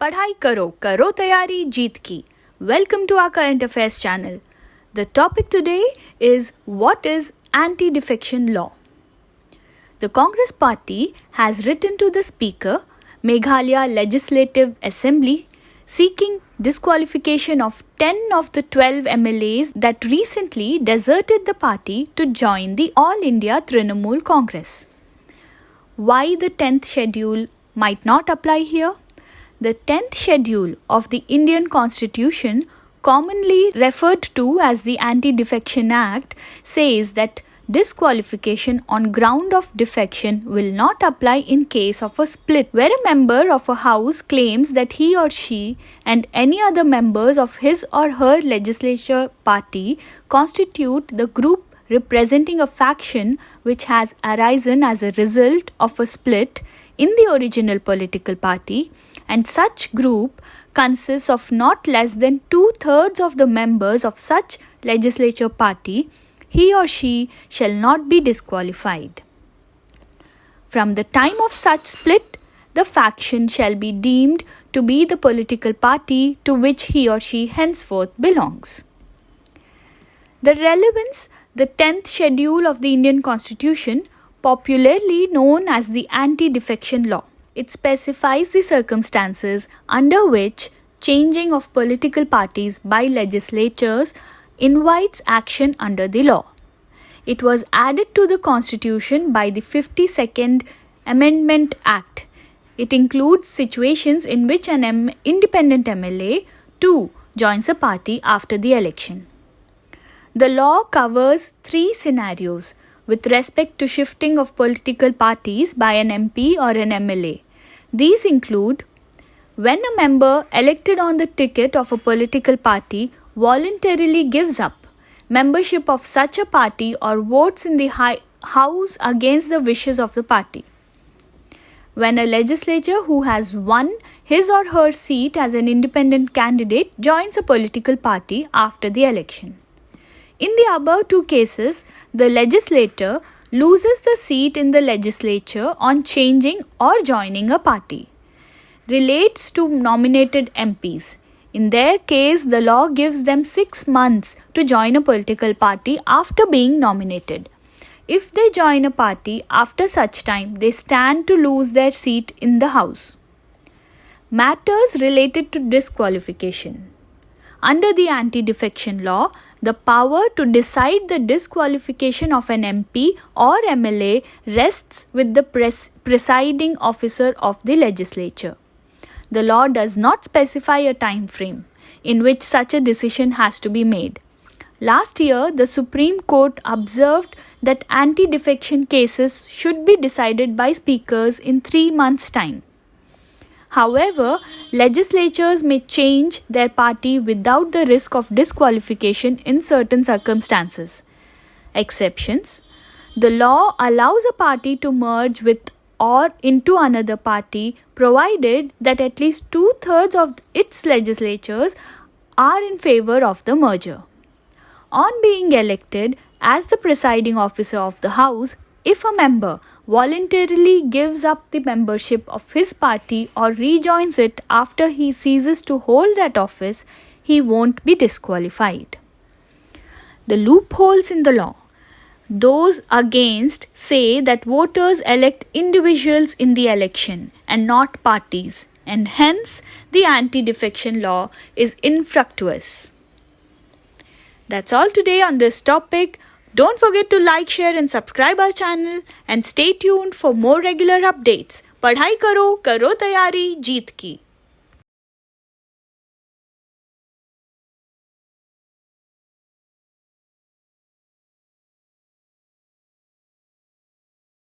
पढ़ाई करो, करो तैयारी जीत की. Welcome to our current affairs channel. The topic today is what is anti-defection law. The Congress party has written to the Speaker, Meghalaya Legislative Assembly, seeking disqualification of 10 of the 12 MLAs that recently deserted the party to join the All India Trinamool Congress. Why the 10th schedule might not apply here? The 10th schedule of the Indian Constitution, commonly referred to as the Anti-Defection Act, says that disqualification on ground of defection will not apply in case of a split where a member of a house claims that he or she and any other members of his or her legislature party constitute the group representing a faction which has arisen as a result of a split in the original political party, and such group consists of not less than 2/3 of the members of such legislature party, he or she shall not be disqualified. From the time of such split, the faction shall be deemed to be the political party to which he or she henceforth belongs. The relevance, the 10th schedule of the Indian Constitution, popularly known as the Anti-Defection Law. It specifies the circumstances under which changing of political parties by legislatures invites action under the law. It was added to the Constitution by the 52nd Amendment Act. It includes situations in which an independent MLA too joins a party after the election. The law covers 3 scenarios with respect to shifting of political parties by an MP or an MLA. These include when a member elected on the ticket of a political party voluntarily gives up membership of such a party or votes in the House against the wishes of the party. When a legislator who has won his or her seat as an independent candidate joins a political party after the election. In the above 2 cases, the legislator loses the seat in the legislature on changing or joining a party. Relates to nominated MPs. In their case, the law gives them 6 months to join a political party after being nominated. If they join a party after such time, they stand to lose their seat in the House. Matters related to disqualification. Under the Anti-Defection Law, the power to decide the disqualification of an MP or MLA rests with the presiding officer of the legislature. The law does not specify a time frame in which such a decision has to be made. Last year, the Supreme Court observed that anti-defection cases should be decided by speakers in 3 months' time. However, legislatures may change their party without the risk of disqualification in certain circumstances. Exceptions. The law allows a party to merge with or into another party provided that at least 2/3 of its legislatures are in favor of the merger. On being elected as the presiding officer of the House, if a member voluntarily gives up the membership of his party or rejoins it after he ceases to hold that office, he won't be disqualified. The loopholes in the law. Those against say that voters elect individuals in the election and not parties, and hence the anti-defection law is infructuous. That's all today on this topic. Don't forget to like, share and subscribe our channel and stay tuned for more regular updates. पढ़ाई करो, करो तैयारी जीत की.